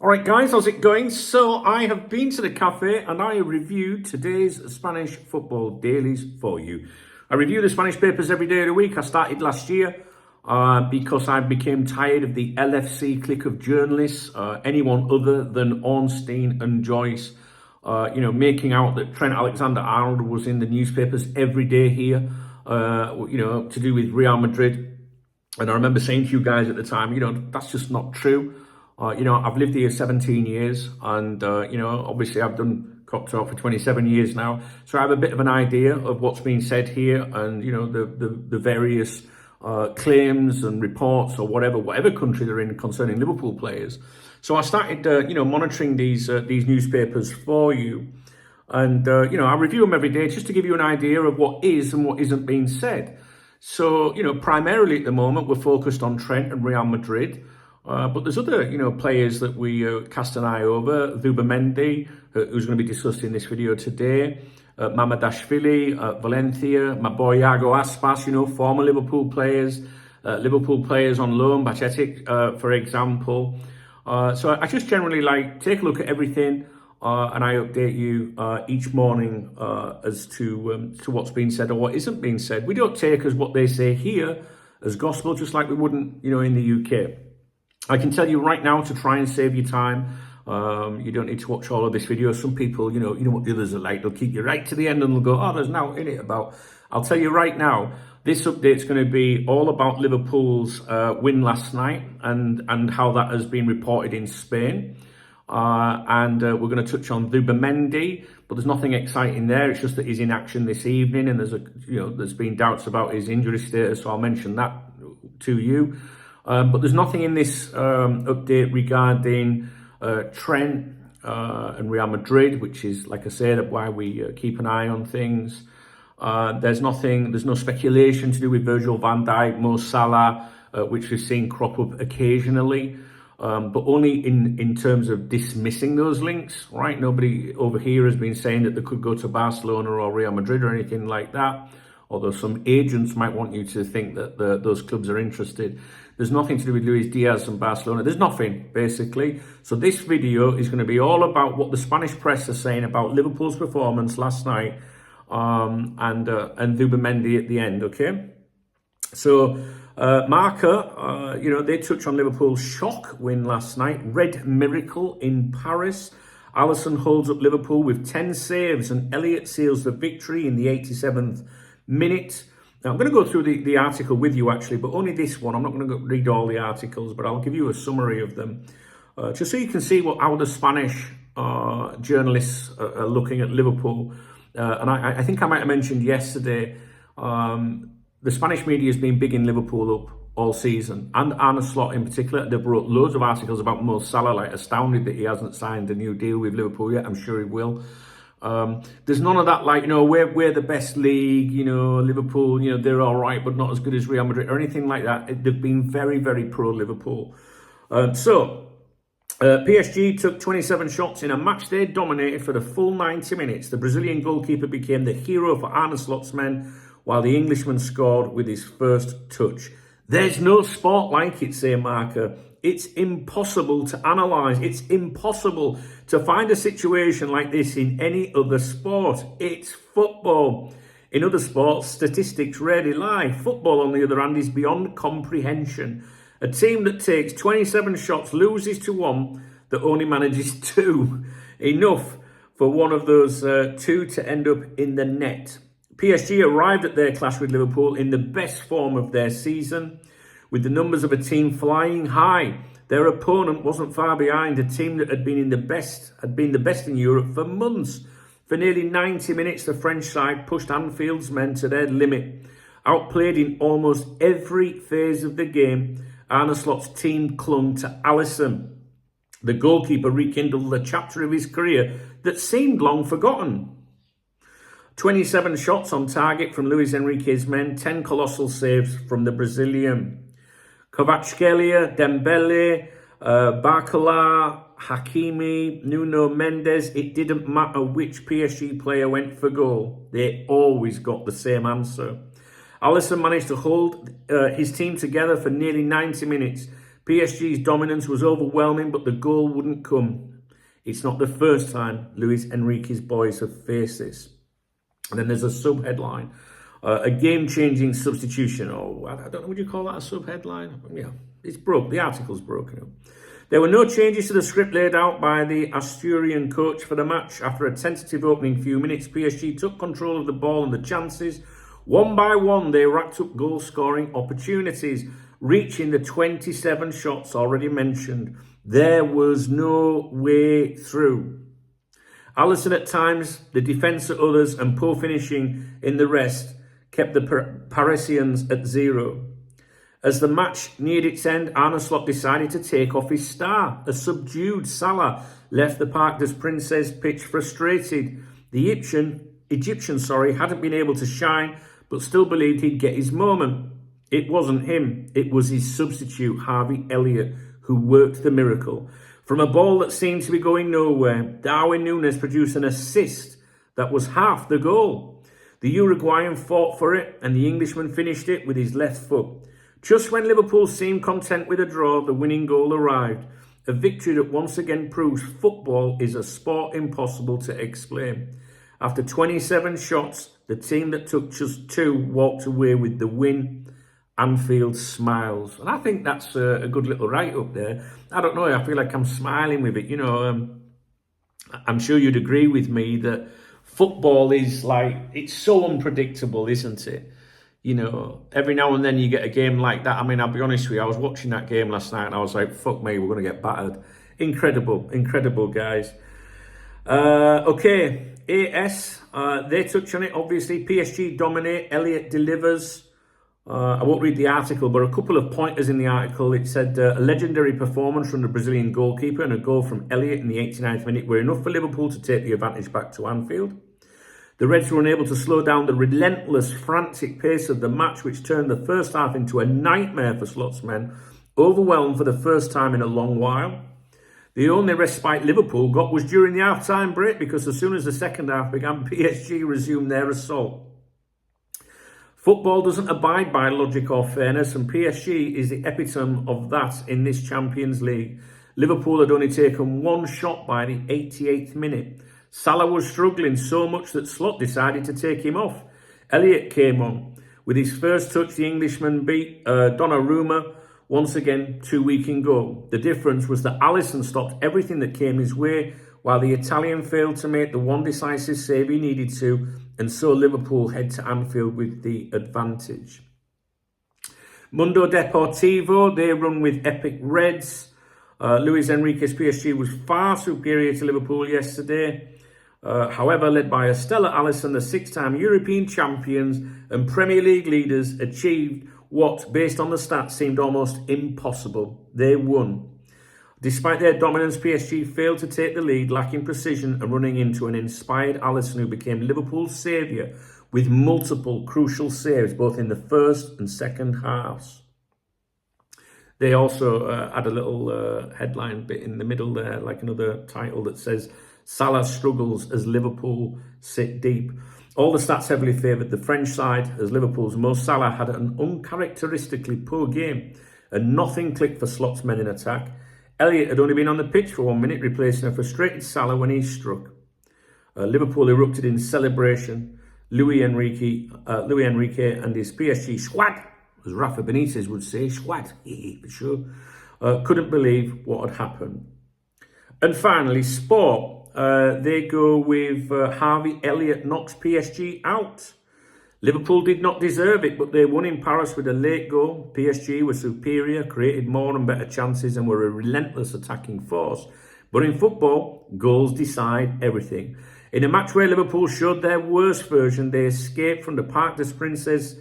All right, guys, how's it going? So I have been to the cafe and I reviewed today's Spanish football dailies for you. I review the Spanish papers every day of the week. I started last year because I became tired of the LFC clique of journalists, anyone other than Ornstein and Joyce, making out that Trent Alexander-Arnold was in the newspapers every day here, to do with Real Madrid. And I remember saying to you guys at the time, that's just not true. I've lived here 17 years and, obviously I've done Cop Talk for 27 years now. So I have a bit of an idea of what's being said here and, the various claims and reports or whatever country they're in concerning Liverpool players. So I started, monitoring these newspapers for you. And, I review them every day just to give you an idea of what is and what isn't being said. So, primarily at the moment, we're focused on Trent and Real Madrid. But there's other, players that we cast an eye over. Zubimendi, who's going to be discussed in this video today. Mamadashvili, Valencia, my boy Iago Aspas, former Liverpool players on loan, Bacetic, for example. So I just generally take a look at everything and I update you each morning as to what's being said or what isn't being said. We don't take as what they say here as gospel, just like we wouldn't, in the UK. I can tell you right now to try and save you time. You don't need to watch all of this video. Some people, you know what the others are like. They'll keep you right to the end and they'll go, there's now in it about. I'll tell you right now, this update's going to be all about Liverpool's win last night and how that has been reported in Spain. And we're going to touch on Zubimendi, but there's nothing exciting there. It's just that he's in action this evening and there's been doubts about his injury status. So I'll mention that to you. But there's nothing in this update regarding Trent and Real Madrid, which is, like I said, why we keep an eye on things. There's no speculation to do with Virgil van Dijk, Mo Salah, which we've seen crop up occasionally, but only in terms of dismissing those links, right? Nobody over here has been saying that they could go to Barcelona or Real Madrid or anything like that. Although some agents might want you to think that those clubs are interested. There's nothing to do with Luis Diaz and Barcelona. There's nothing, basically. So this video is going to be all about what the Spanish press are saying about Liverpool's performance last night and Zubimendi at the end, okay? So Marca, they touch on Liverpool's shock win last night. Red miracle in Paris. Alisson holds up Liverpool with 10 saves and Elliott seals the victory in the 87th minute. Now, I'm going to go through the article with you, actually, but only this one. I'm not going to read all the articles, but I'll give you a summary of them, just so you can see how the Spanish journalists are looking at Liverpool. And I think I might have mentioned yesterday, the Spanish media has been bigging Liverpool up all season, and Arne Slot in particular. They've wrote loads of articles about Mo Salah, astounded that he hasn't signed a new deal with Liverpool yet. I'm sure he will. There's none of that, we're the best league, Liverpool, they're all right, but not as good as Real Madrid or anything like that. They've been very, very pro Liverpool. PSG took 27 shots in a match they dominated for the full 90 minutes. The Brazilian goalkeeper became the hero for Arne Slot's men, while the Englishman scored with his first touch. There's no sport like it, say Marca. It's impossible to analyse. It's impossible to find a situation like this in any other sport. It's football. In other sports, statistics rarely lie. Football, on the other hand, is beyond comprehension. A team that takes 27 shots loses to one that only manages 2. Enough for one of those 2 to end up in the net. PSG arrived at their clash with Liverpool in the best form of their season, with the numbers of a team flying high. Their opponent wasn't far behind, a team that had been the best in Europe for months. For nearly 90 minutes, the French side pushed Anfield's men to their limit. Outplayed in almost every phase of the game, Arne Slot's team clung to Alisson. The goalkeeper rekindled the chapter of his career that seemed long forgotten. 27 shots on target from Luis Enrique's men, 10 colossal saves from the Brazilian. Kvaratskhelia, Dembele, Barcola, Hakimi, Nuno Mendes. It didn't matter which PSG player went for goal. They always got the same answer. Alisson managed to hold his team together for nearly 90 minutes. PSG's dominance was overwhelming, but the goal wouldn't come. It's not the first time Luis Enrique's boys have faced this. And then there's a sub-headline, a game-changing substitution. Oh, I don't know, would you call that a sub-headline? Yeah, it's broke. The article's broken up. There were no changes to the script laid out by the Asturian coach for the match. After a tentative opening few minutes, PSG took control of the ball and the chances. One by one, they racked up goal-scoring opportunities, reaching the 27 shots already mentioned. There was no way through. Alisson at times, the defence at others, and poor finishing in the rest kept the Parisians at zero. As the match neared its end, Arne Slot decided to take off his star. A subdued Salah left the Parc des Princes pitch frustrated. The Egyptian, hadn't been able to shine, but still believed he'd get his moment. It wasn't him, it was his substitute, Harvey Elliott, who worked the miracle. From a ball that seemed to be going nowhere, Darwin Núñez produced an assist that was half the goal. The Uruguayan fought for it, and the Englishman finished it with his left foot. Just when Liverpool seemed content with a draw, the winning goal arrived. A victory that once again proves football is a sport impossible to explain. After 27 shots, the team that took just 2 walked away with the win. Anfield smiles. And I think that's a good little write-up there. I don't know, I feel like I'm smiling with it. I'm sure you'd agree with me that football is it's so unpredictable, isn't it? Every now and then you get a game like that. I mean, I'll be honest with you, I was watching that game last night and I was like, fuck me, we're going to get battered. Incredible, guys. Okay, AS, they touch on it, obviously. PSG dominate, Elliott delivers. I won't read the article, but a couple of pointers in the article. It said a legendary performance from the Brazilian goalkeeper and a goal from Elliott in the 89th minute were enough for Liverpool to take the advantage back to Anfield. The Reds were unable to slow down the relentless, frantic pace of the match, which turned the first half into a nightmare for Slot's men, overwhelmed for the first time in a long while. The only respite Liverpool got was during the half-time break, because as soon as the second half began, PSG resumed their assault. Football doesn't abide by logic or fairness, and PSG is the epitome of that in this Champions League. Liverpool had only taken 1 shot by the 88th minute. Salah was struggling so much that Slot decided to take him off. Elliott came on. With his first touch, the Englishman beat Donnarumma once again 2 weeks in goal. The difference was that Alisson stopped everything that came his way, while the Italian failed to make the one decisive save he needed to, and so Liverpool head to Anfield with the advantage. Mundo Deportivo, they run with epic Reds. Luis Enrique's PSG was far superior to Liverpool yesterday. However, led by a stellar Alisson, the 6-time European champions and Premier League leaders achieved what, based on the stats, seemed almost impossible. They won. Despite their dominance, PSG failed to take the lead, lacking precision and running into an inspired Alisson who became Liverpool's saviour with multiple crucial saves both in the first and second halves. They also had a little headline bit in the middle there, like another title that says, Salah struggles as Liverpool sit deep. All the stats heavily favoured the French side, as Liverpool's Mo Salah had an uncharacteristically poor game and nothing clicked for Slot's men in attack. Elliott had only been on the pitch for 1 minute, replacing a frustrated Salah when he struck. Liverpool erupted in celebration. Luis Enrique and his PSG squad, as Rafa Benitez would say, squad, for sure, couldn't believe what had happened. And finally, sport. They go with Harvey Elliott knocks PSG out. Liverpool did not deserve it, but they won in Paris with a late goal. PSG were superior, created more and better chances, and were a relentless attacking force. But in football, goals decide everything. In a match where Liverpool showed their worst version, they escaped from the Parc des Princes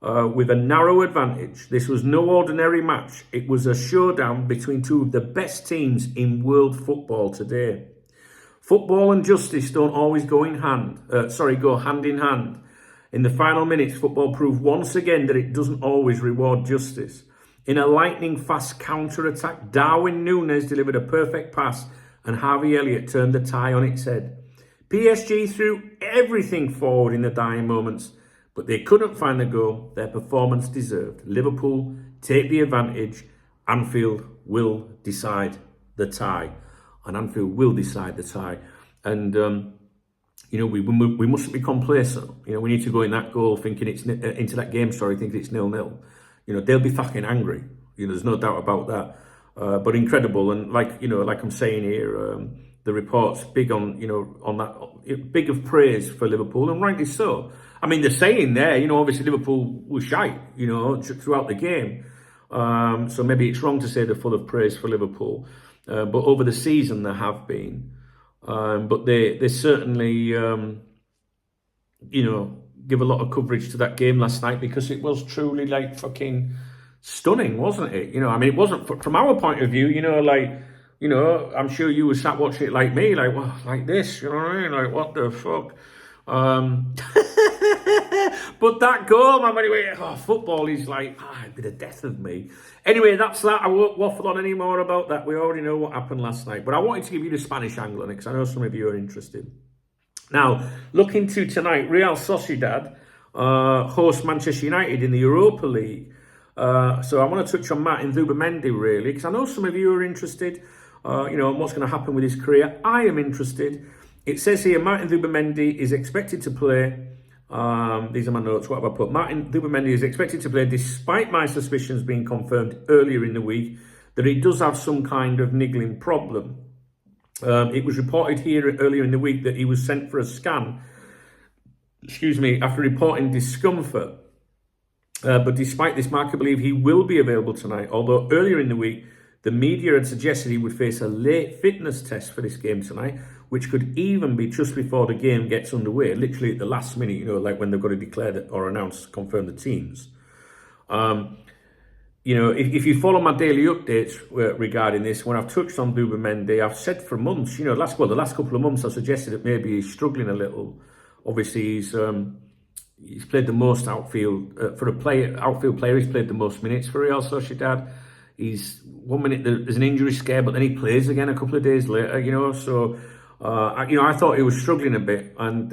with a narrow advantage. This was no ordinary match. It was a showdown between 2 of the best teams in world football today. Football and justice don't always go hand in hand. In the final minutes, football proved once again that it doesn't always reward justice. In a lightning-fast counter-attack, Darwin Núñez delivered a perfect pass and Harvey Elliott turned the tie on its head. PSG threw everything forward in the dying moments, but they couldn't find the goal their performance deserved. Liverpool take the advantage Anfield will decide the tie. And Anfield will decide the tie. And, we mustn't be complacent. We need to go in that goal thinking it's into that game, thinking it's 0-0. They'll be fucking angry. There's no doubt about that. But incredible. And like I'm saying here, the report's big on, on that, big of praise for Liverpool, and rightly so. I mean, they're saying there, obviously Liverpool was shite, throughout the game. So maybe it's wrong to say they're full of praise for Liverpool. But over the season, there have been. But they certainly, give a lot of coverage to that game last night, because it was truly like fucking stunning, wasn't it? It wasn't from our point of view, I'm sure you were sat watching it like me, like, well, like this, you know what I mean? Like, what the fuck? But that goal, man, anyway, football is like, it'd be the death of me. Anyway, that's that. I won't waffle on any more about that. We already know what happened last night. But I wanted to give you the Spanish angle on it, because I know some of you are interested. Now, looking to tonight, Real Sociedad host Manchester United in the Europa League. So I want to touch on Martin Zubimendi, really, because I know some of you are interested, on what's going to happen with his career. I am interested. It says here, Martin Zubimendi is expected to play. These are my notes. What have I put? Martin Zubimendi is expected to play, despite my suspicions being confirmed earlier in the week that he does have some kind of niggling problem. It was reported here earlier in the week that he was sent for a scan, after reporting discomfort. But despite this, Mark, believe he will be available tonight, although earlier in the week, the media had suggested he would face a late fitness test for this game tonight, which could even be just before the game gets underway, literally at the last minute, like when they've got to declare or announce, confirm the teams. If you follow my daily updates regarding this, when I've touched on Zubimendi, I've said for months, the last couple of months, I suggested that maybe he's struggling a little. Obviously, he's played the most outfield for a outfield player. He's played the most minutes for Real Sociedad. He's 1 minute there's an injury scare, but then he plays again a couple of days later. So I thought he was struggling a bit, and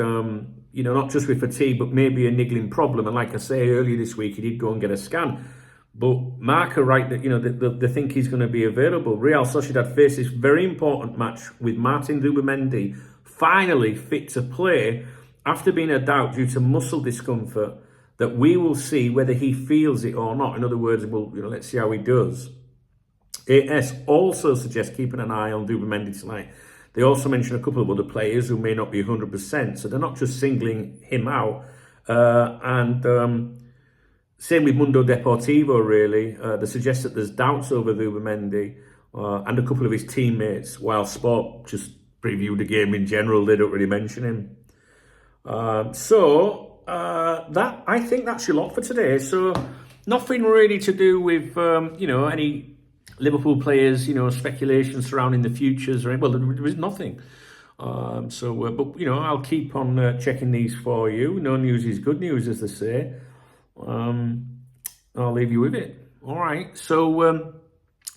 not just with fatigue, but maybe a niggling problem. And like I say, earlier this week, he did go and get a scan. But Mark are right that they think he's going to be available. Real Sociedad face this very important match with Martin Zubimendi finally fit to play after being a doubt due to muscle discomfort, that we will see whether he feels it or not. In other words, let's see how he does. AS also suggests keeping an eye on Zubimendi tonight. They also mention a couple of other players who may not be 100%, so they're not just singling him out. Same with Mundo Deportivo, really. They suggest that there's doubts over Zubimendi and a couple of his teammates, while Sport just previewed the game in general. They don't really mention him. I think that's your lot for today. So nothing really to do with, any Liverpool players, speculation surrounding the futures. Well, there is nothing. But I'll keep on checking these for you. No news is good news, as they say. I'll leave you with it. All right. So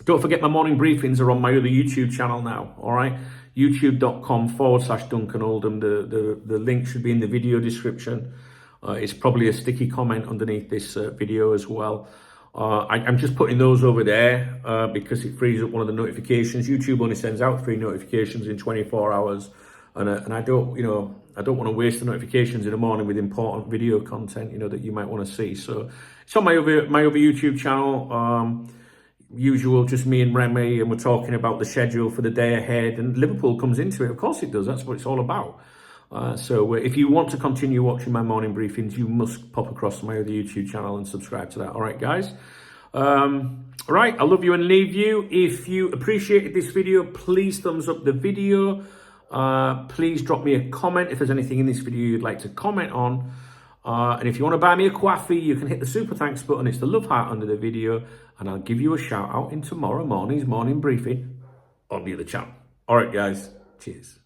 don't forget, my morning briefings are on my other YouTube channel now. All right. youtube.com/Duncan Oldham. The link should be in the video description. It's probably a sticky comment underneath this video as well. I'm just putting those over there because it frees up one of the notifications. YouTube only sends out 3 notifications in 24 hours. And I don't want to waste the notifications in the morning with important video content, that you might want to see. So it's on my other YouTube channel. Usual, just me and Remy, and we're talking about the schedule for the day ahead. And Liverpool comes into it. Of course it does. That's what it's all about. So if you want to continue watching my morning briefings, you must pop across to my other YouTube channel and subscribe to that. All right, guys. All right, I love you and leave you. If you appreciated this video, please thumbs up the video. Please drop me a comment if there's anything in this video you'd like to comment on. And if you want to buy me a coffee, you can hit the super thanks button. It's the love heart under the video, and I'll give you a shout out in tomorrow morning's morning briefing on the other channel. All right, guys. Cheers.